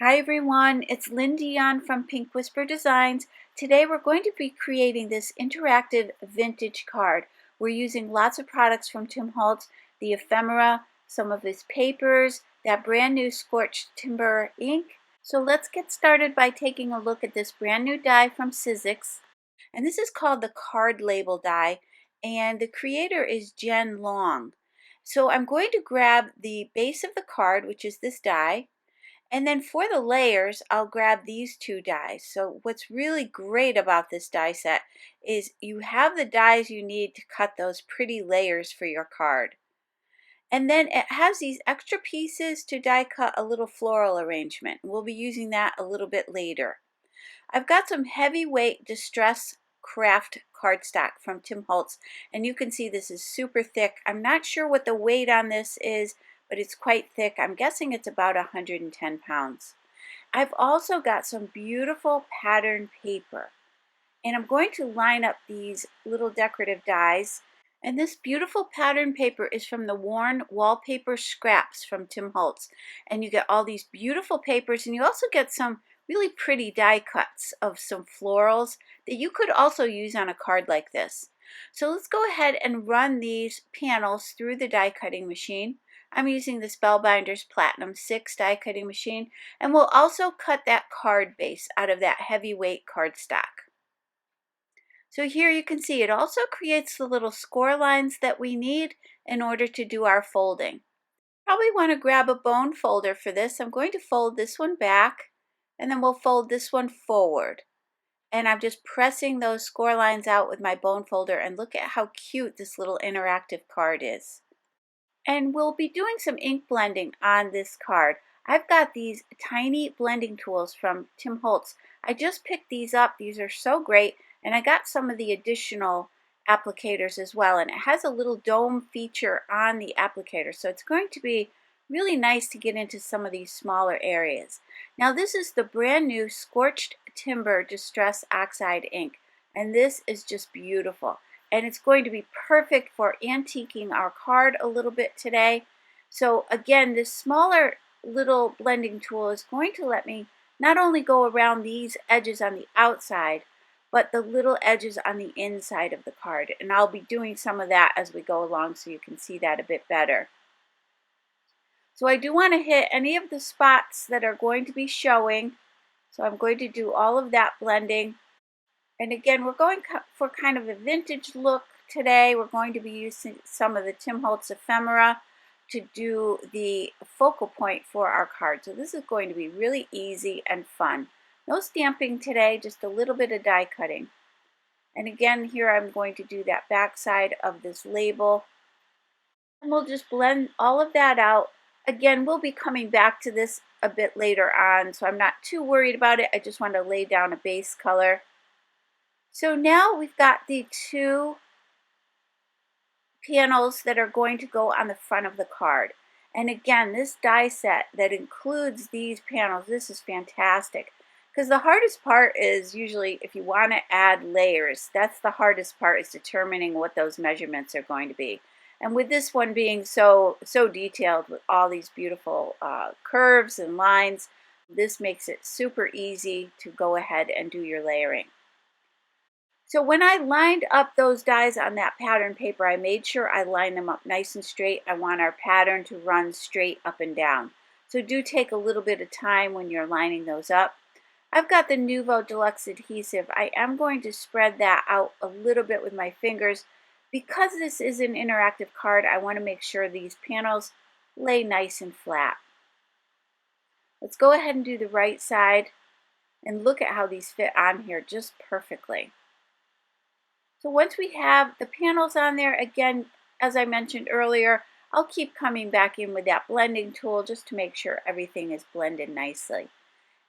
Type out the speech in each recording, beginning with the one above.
Hi everyone, it's Lynn Dion from Pink Whisper Designs. Today we're going to be creating this interactive vintage card. We're using lots of products from Tim Holtz, the Ephemera, some of his papers, that brand new Scorched Timber ink. So let's get started by taking a look at this brand new die from Sizzix. And this is called the card label die, and the creator is Jen Long. So I'm going to grab the base of the card, which is this die. And then for the layers, I'll grab these two dies. So what's really great about this die set is you have the dies you need to cut those pretty layers for your card. And then it has these extra pieces to die cut a little floral arrangement. We'll be using that a little bit later. I've got some heavyweight distress Kraft cardstock from Tim Holtz, and you can see this is super thick. I'm not sure what the weight on this is, but it's quite thick. I'm guessing it's about 110 pounds. I've also got some beautiful pattern paper, and I'm going to line up these little decorative dies. And this beautiful pattern paper is from the worn wallpaper scraps from Tim Holtz. And you get all these beautiful papers, and you also get some really pretty die cuts of some florals that you could also use on a card like this. So let's go ahead and run these panels through the die cutting machine. I'm using the Spellbinders Platinum 6 die cutting machine, and we'll also cut that card base out of that heavyweight cardstock. So here you can see it also creates the little score lines that we need in order to do our folding. Probably want to grab a bone folder for this. I'm going to fold this one back, and then we'll fold this one forward. And I'm just pressing those score lines out with my bone folder, and look at how cute this little interactive card is. And we'll be doing some ink blending on this card. I've got these tiny blending tools from Tim Holtz. I just picked these up. These are so great. And I got some of the additional applicators as well. And it has a little dome feature on the applicator. So it's going to be really nice to get into some of these smaller areas. Now this is the brand new Scorched Timber Distress Oxide ink. And this is just beautiful. And it's going to be perfect for antiquing our card a little bit today. So again, this smaller little blending tool is going to let me not only go around these edges on the outside, but the little edges on the inside of the card. And I'll be doing some of that as we go along so you can see that a bit better. So I do want to hit any of the spots that are going to be showing. So I'm going to do all of that blending. And again, we're going for kind of a vintage look today. We're going to be using some of the Tim Holtz Ephemera to do the focal point for our card. So this is going to be really easy and fun. No stamping today, just a little bit of die cutting. And again, here I'm going to do that back side of this label. And we'll just blend all of that out. Again, we'll be coming back to this a bit later on, so I'm not too worried about it. I just want to lay down a base color. So now we've got the two panels that are going to go on the front of the card. And again, this die set that includes these panels, this is fantastic. Because the hardest part is usually if you want to add layers, that's the hardest part, is determining what those measurements are going to be. And with this one being so detailed with all these beautiful curves and lines, this makes it super easy to go ahead and do your layering. So when I lined up those dies on that pattern paper, I made sure I lined them up nice and straight. I want our pattern to run straight up and down. So do take a little bit of time when you're lining those up. I've got the Nuvo Deluxe adhesive. I am going to spread that out a little bit with my fingers. Because this is an interactive card, I want to make sure these panels lay nice and flat. Let's go ahead and do the right side, and look at how these fit on here just perfectly. So once we have the panels on there, again, as I mentioned earlier, I'll keep coming back in with that blending tool just to make sure everything is blended nicely.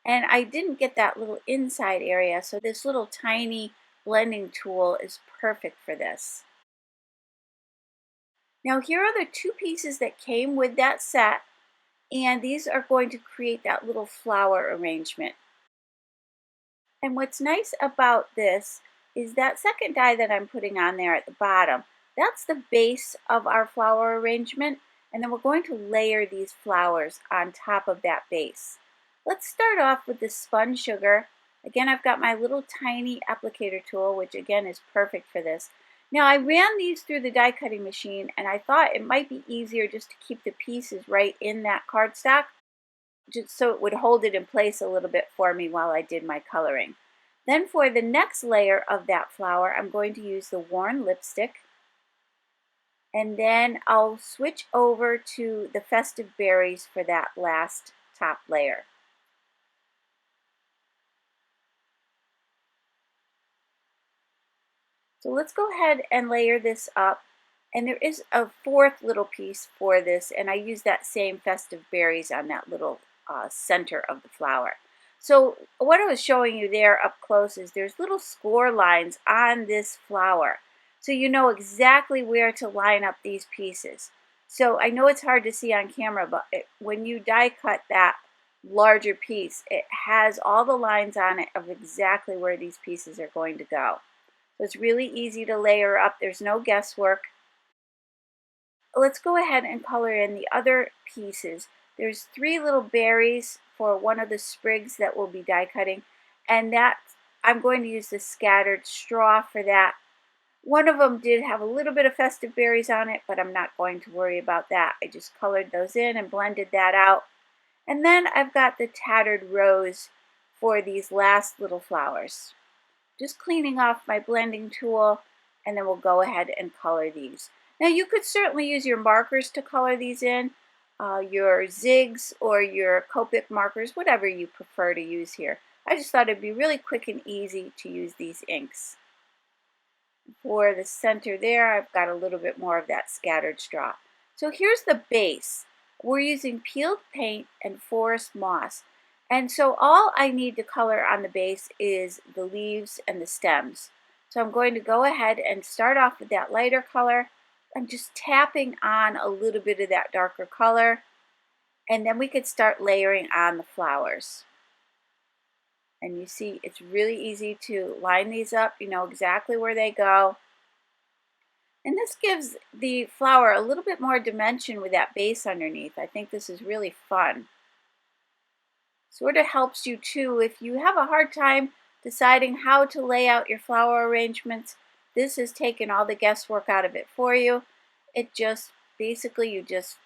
And I didn't get that little inside area, so this little tiny blending tool is perfect for this. Now here are the two pieces that came with that set, and these are going to create that little flower arrangement. And what's nice about this is that second die that I'm putting on there at the bottom. That's the base of our flower arrangement, and then we're going to layer these flowers on top of that base. Let's start off with the spun sugar. Again, I've got my little tiny applicator tool, which again is perfect for this. Now I ran these through the die cutting machine and I thought it might be easier just to keep the pieces right in that cardstock, just so it would hold it in place a little bit for me while I did my coloring. Then for the next layer of that flower, I'm going to use the worn lipstick. And then I'll switch over to the festive berries for that last top layer. So let's go ahead and layer this up. And there is a fourth little piece for this, and I use that same festive berries on that little center of the flower. So what I was showing you there up close is there's little score lines on this flower. So you know exactly where to line up these pieces. So I know it's hard to see on camera, but when you die cut that larger piece, it has all the lines on it of exactly where these pieces are going to go. So it's really easy to layer up. There's no guesswork. Let's go ahead and color in the other pieces. There's 3 little berries for one of the sprigs that we'll be die cutting, and that I'm going to use the scattered straw for that. One of them did have a little bit of festive berries on it, but I'm not going to worry about that. I just colored those in and blended that out. And then I've got the tattered rose for these last little flowers. Just cleaning off my blending tool, and then we'll go ahead and color these. Now you could certainly use your markers to color these in, your Sizzix or your Copic markers, whatever you prefer to use here. I just thought it'd be really quick and easy to use these inks. For the center there, I've got a little bit more of that scattered straw. So here's the base. We're using peeled paint and forest moss. And so all I need to color on the base is the leaves and the stems. So I'm going to go ahead and start off with that lighter color. I'm just tapping on a little bit of that darker color, and then we could start layering on the flowers. And you see it's really easy to line these up. You know exactly where they go. And this gives the flower a little bit more dimension with that base underneath. I think this is really fun. Sort of helps you too if you have a hard time deciding how to lay out your flower arrangements. This has taken all the guesswork out of it for you. It just basically, you just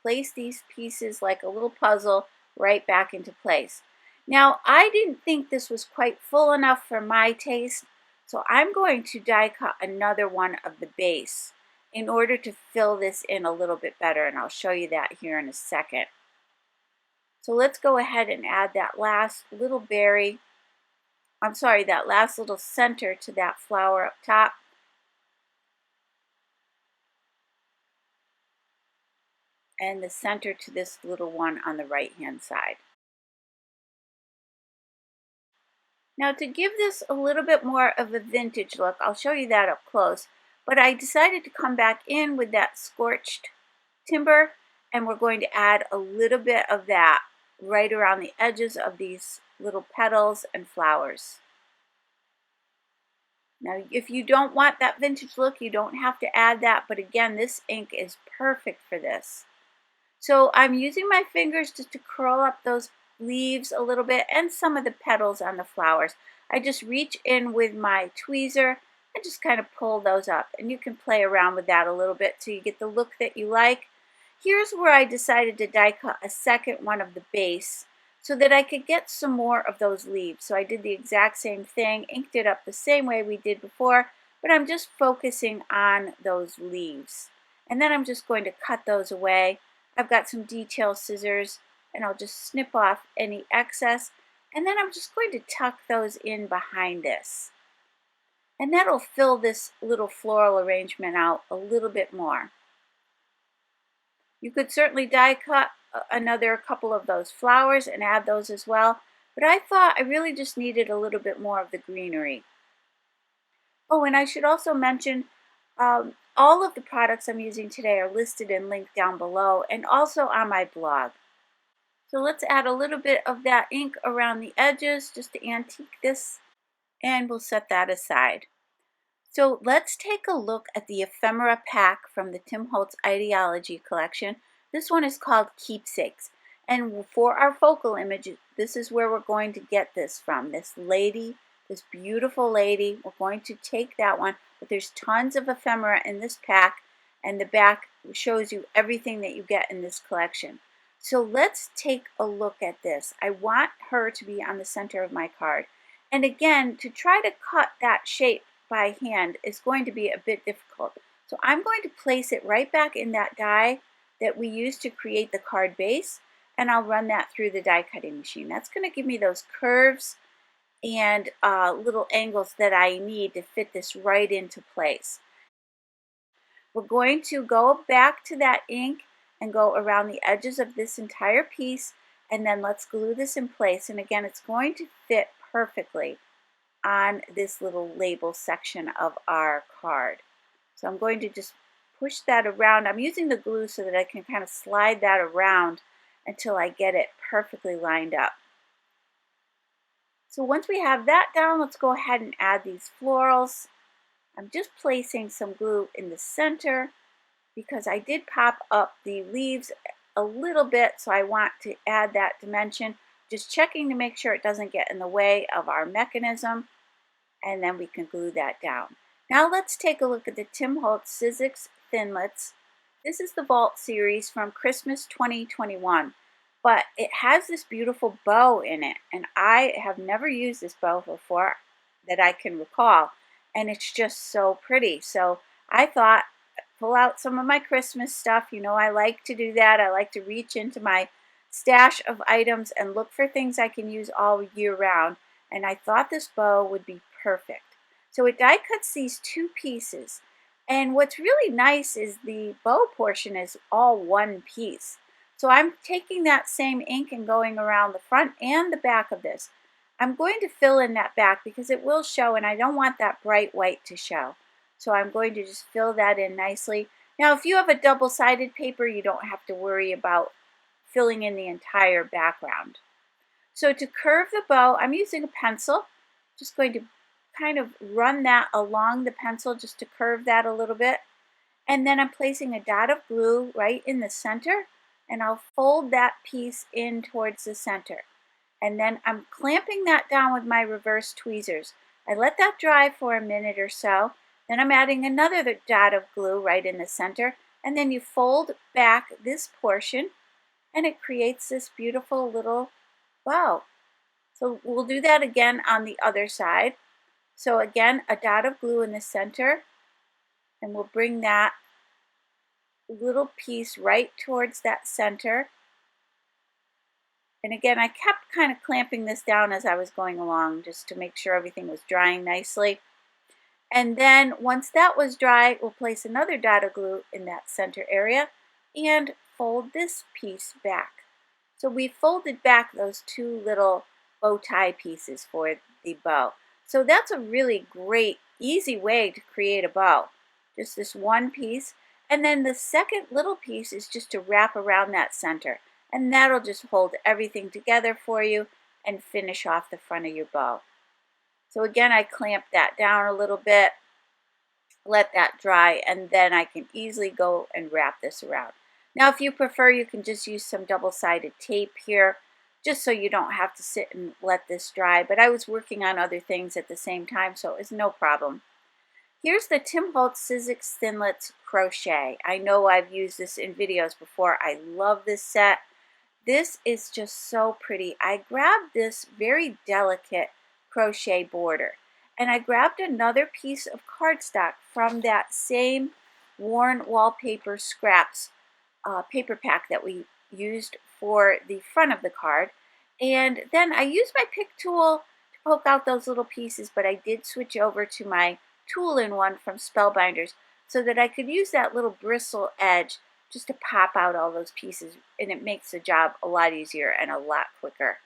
place these pieces like a little puzzle right back into place. Now I didn't think this was quite full enough for my taste, so I'm going to die cut another one of the base in order to fill this in a little bit better, and I'll show you that here in a second. So let's go ahead and add that last little berry, that last little center to that flower up top. And the center to this little one on the right hand side. Now to give this a little bit more of a vintage look, I'll show you that up close, but I decided to come back in with that scorched timber, and we're going to add a little bit of that right around the edges of these little petals and flowers. Now if you don't want that vintage look, you don't have to add that, but again, this ink is perfect for this. So I'm using my fingers just to curl up those leaves a little bit and some of the petals on the flowers. I just reach in with my tweezer and just kind of pull those up, and you can play around with that a little bit so you get the look that you like. Here's where I decided to die cut a second one of the base so that I could get some more of those leaves. So I did the exact same thing, inked it up the same way we did before, but I'm just focusing on those leaves. And then I'm just going to cut those away. I've got some detail scissors, and I'll just snip off any excess, and then I'm just going to tuck those in behind this. And that'll fill this little floral arrangement out a little bit more. You could certainly die cut another couple of those flowers and add those as well, but I thought I really just needed a little bit more of the greenery. Oh, and I should also mention all of the products I'm using today are listed and linked down below and also on my blog. So let's add a little bit of that ink around the edges just to antique this, and we'll set that aside. So let's take a look at the ephemera pack from the Tim Holtz idea-ology collection. This one is called Keepsakes, and for our focal this is where we're going to get this from. This lady, this beautiful lady, we're going to take that one, but there's tons of ephemera in this pack, and the back shows you everything that you get in this collection. So let's take a look at this. I want her to be on the center of my card. And again, to try to cut that shape by hand is going to be a bit difficult. So I'm going to place it right back in that die that we used to create the card base, and I'll run that through the die cutting machine. That's going to give me those curves and little angles that I need to fit this right into place. We're going to go back to that ink and go around the edges of this entire piece, and then let's glue this in place. And again, it's going to fit perfectly on this little label section of our card. So I'm going to just push that around. I'm using the glue so that I can kind of slide that around until I get it perfectly lined up. So once we have that down, let's go ahead and add these florals. I'm just placing some glue in the center because I did pop up the leaves a little bit, so I want to add that dimension. Just checking to make sure it doesn't get in the way of our mechanism, and then we can glue that down. Now let's take a look at the Tim Holtz Sizzix Thinlits. This is the Vault series from Christmas 2021, but it has this beautiful bow in it, and I have never used this bow before that I can recall, and it's just so pretty. So I thought, pull out some of my Christmas stuff. You know, I like to do that. I like to reach into my stash of items and look for things I can use all year round, and I thought this bow would be perfect. So it die cuts these two pieces, and what's really nice is the bow portion is all one piece. So I'm taking that same ink and going around the front and the back of this. I'm going to fill in that back because it will show, and I don't want that bright white to show. So I'm going to just fill that in nicely. Now, if you have a double-sided paper, you don't have to worry about filling in the entire background. So to curve the bow, I'm using a pencil. Just going to kind of run that along the pencil just to curve that a little bit. And then I'm placing a dot of glue right in the center, and I'll fold that piece in towards the center. And then I'm clamping that down with my reverse tweezers. I let that dry for a minute or so. Then I'm adding another dot of glue right in the center, and then you fold back this portion, and it creates this beautiful little bow. So we'll do that again on the other side. So again, a dot of glue in the center, and we'll bring that little piece right towards that center. And again, I kept kind of clamping this down as I was going along just to make sure everything was drying nicely. And then once that was dry, we'll place another dot of glue in that center area and fold this piece back. So we folded back those two little bow tie pieces for the bow. So that's a really great, easy way to create a bow. Just this one piece. And then the second little piece is just to wrap around that center. And that'll just hold everything together for you and finish off the front of your bow. So again, I clamp that down a little bit, let that dry, and then I can easily go and wrap this around. Now, if you prefer, you can just use some double-sided tape here, just so you don't have to sit and let this dry. But I was working on other things at the same time, so it was no problem. Here's the Tim Holtz Sizzix Thinlits Crochet. I know I've used this in videos before. I love this set. This is just so pretty. I grabbed this very delicate crochet border, and I grabbed another piece of cardstock from that same worn wallpaper scraps paper pack that we used for the front of the card. And then I used my pick tool to poke out those little pieces, but I did switch over to my tool-in-one from Spellbinders so that I could use that little bristle edge just to pop out all those pieces, and it makes the job a lot easier and a lot quicker.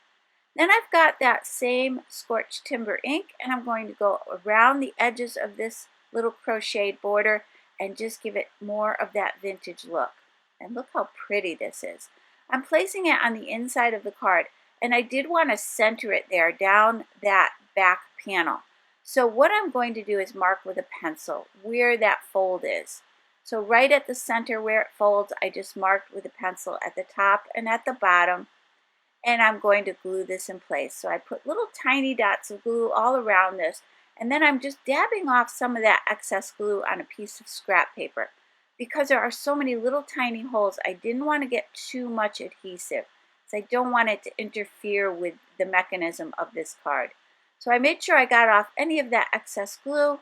Then I've got that same Scorched Timber ink, and I'm going to go around the edges of this little crocheted border and just give it more of that vintage look. And look how pretty this is. I'm placing it on the inside of the card, and I did want to center it there down that back panel. So what I'm going to do is mark with a pencil where that fold is. So right at the center where it folds, I just marked with a pencil at the top and at the bottom. and I'm going to glue this in place. So I put little tiny dots of glue all around this, and then I'm just dabbing off some of that excess glue on a piece of scrap paper. Because there are so many little tiny holes, I didn't want to get too much adhesive, because I don't want it to interfere with the mechanism of this card. So I made sure I got off any of that excess glue.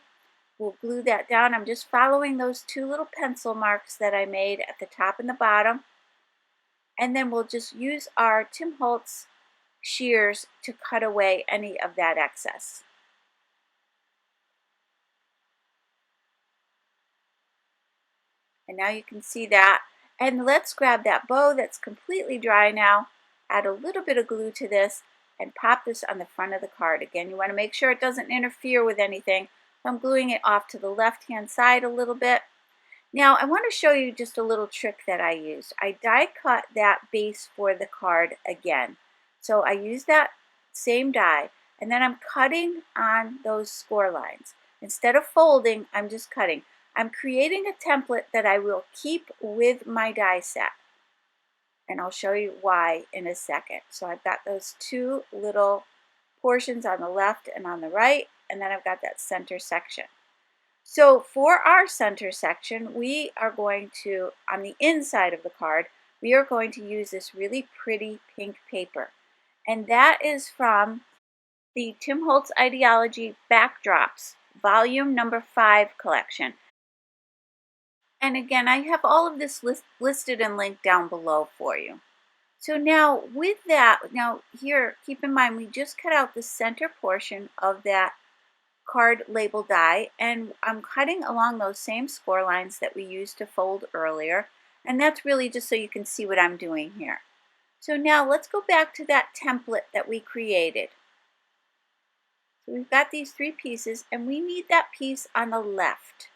We'll glue that down. I'm just following those two little pencil marks that I made at the top and the bottom. And then we'll just use our Tim Holtz shears to cut away any of that excess. And now you can see that. And let's grab that bow that's completely dry now, add a little bit of glue to this, and pop this on the front of the card. Again, you want to make sure it doesn't interfere with anything. So I'm gluing it off to the left-hand side a little bit. Now I want to show you just a little trick that I used. I die cut that base for the card again. So I use that same die, and then I'm cutting on those score lines. Instead of folding, I'm just cutting. I'm creating a template that I will keep with my die set. And I'll show you why in a second. So I've got those two little portions on the left and on the right, and then I've got that center section. So for our center section, we are going to, on the inside of the card, we are going to use this really pretty pink paper. And that is from the Tim Holtz Idea-ology Backdrops, volume number 5 collection. And again, I have all of this listed and linked down below for you. So now with that, now here, keep in mind, we just cut out the center portion of that card label die, and I'm cutting along those same score lines that we used to fold earlier. And that's really just so you can see what I'm doing here. So now let's go back to that template that we created. So we've got these 3 pieces, and we need that piece on the left.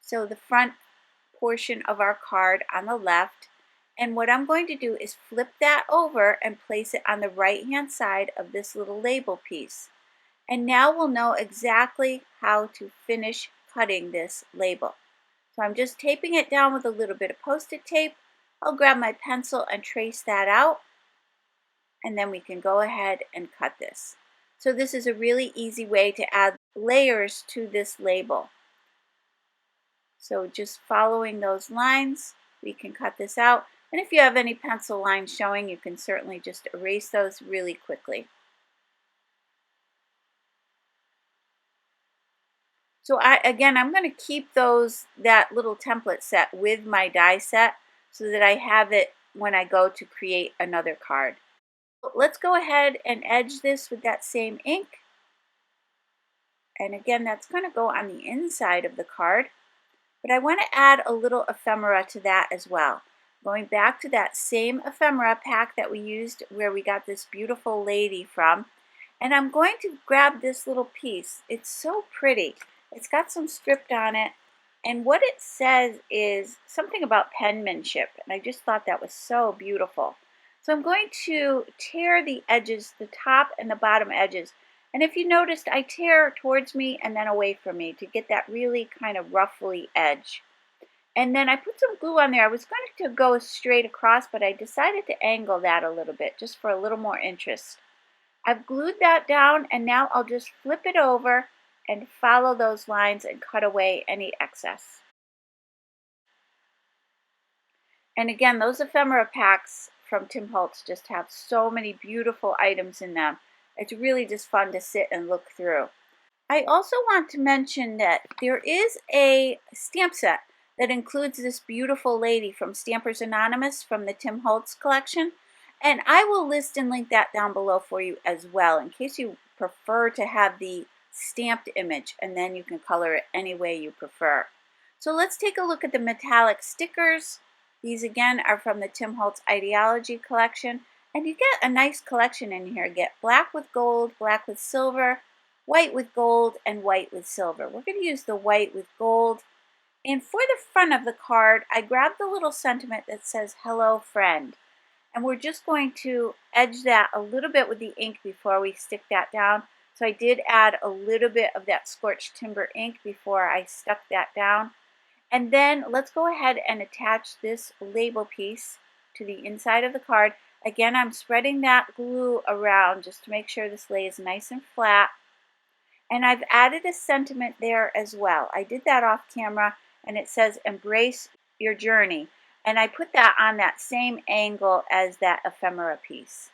So the front portion of our card on the left, and what I'm going to do is flip that over and place it on the right hand side of this little label piece. And now we'll know exactly how to finish cutting this label. So I'm just taping it down with a little bit of Post-it tape. I'll grab my pencil and trace that out, and then we can go ahead and cut this. So this is a really easy way to add layers to this label. So just following those lines, we can cut this out. And if you have any pencil lines showing, you can certainly just erase those really quickly. So again, I'm going to keep that little template set with my die set so that I have it when I go to create another card. Let's go ahead and edge this with that same ink. And again, that's going to go on the inside of the card. But I want to add a little ephemera to that as well. Going back to that same ephemera pack that we used where we got this beautiful lady from. And I'm going to grab this little piece. It's so pretty. It's got some script on it. And what it says is something about penmanship. And I just thought that was so beautiful. So I'm going to tear the edges, the top and the bottom edges. And if you noticed, I tear towards me and then away from me to get that really kind of ruffly edge. And then I put some glue on there. I was going to go straight across, but I decided to angle that a little bit just for a little more interest. I've glued that down, and now I'll just flip it over and follow those lines and cut away any excess. And again, those ephemera packs from Tim Holtz just have so many beautiful items in them. It's really just fun to sit and look through. I also want to mention that there is a stamp set that includes this beautiful lady from Stampers Anonymous from the Tim Holtz collection. And I will list and link that down below for you as well, in case you prefer to have the stamped image, and then you can color it any way you prefer. So let's take a look at the metallic stickers. These again are from the Tim Holtz Idea-ology collection. And you get a nice collection in here. You get black with gold, black with silver, white with gold, and white with silver. We're going to use the white with gold. And for the front of the card, I grabbed the little sentiment that says, "Hello, friend." And we're just going to edge that a little bit with the ink before we stick that down. So I did add a little bit of that Scorched Timber ink before I stuck that down. And then let's go ahead and attach this label piece to the inside of the card. Again, I'm spreading that glue around just to make sure this lays nice and flat. And I've added a sentiment there as well. I did that off camera, and it says embrace your journey. And I put that on that same angle as that ephemera piece.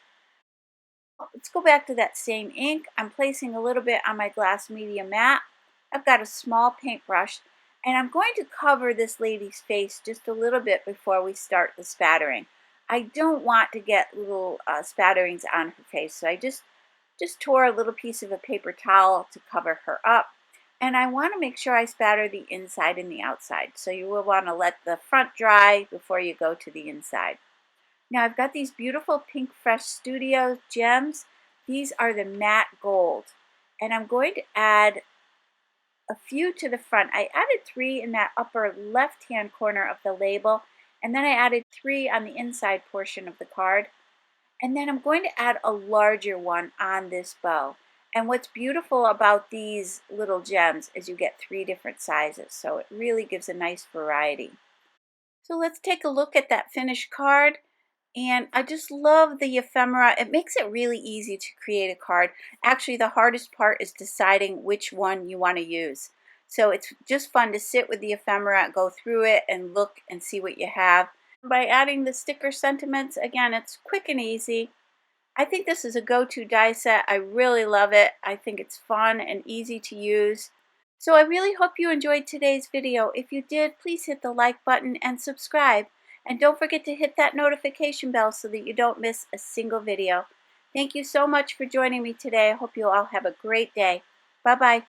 Let's go back to that same ink. I'm placing a little bit on my glass media mat. I've got a small paintbrush, and I'm going to cover this lady's face just a little bit before we start the spattering. I don't want to get little spatterings on her face, so I just tore a little piece of a paper towel to cover her up. And I want to make sure I spatter the inside and the outside. So you will want to let the front dry before you go to the inside. Now I've got these beautiful Pink Fresh Studio gems. These are the matte gold. And I'm going to add a few to the front. I added 3 in that upper left-hand corner of the label. And then I added 3 on the inside portion of the card. And then I'm going to add a larger one on this bow. And what's beautiful about these little gems is you get 3 different sizes. So it really gives a nice variety. So let's take a look at that finished card. And I just love the ephemera. It makes it really easy to create a card. Actually, the hardest part is deciding which one you want to use. So it's just fun to sit with the ephemera, go through it, and look and see what you have. By adding the sticker sentiments, again, it's quick and easy. I think this is a go-to die set. I really love it. I think it's fun and easy to use. So I really hope you enjoyed today's video. If you did, please hit the like button and subscribe. And don't forget to hit that notification bell so that you don't miss a single video. Thank you so much for joining me today. I hope you all have a great day. Bye-bye.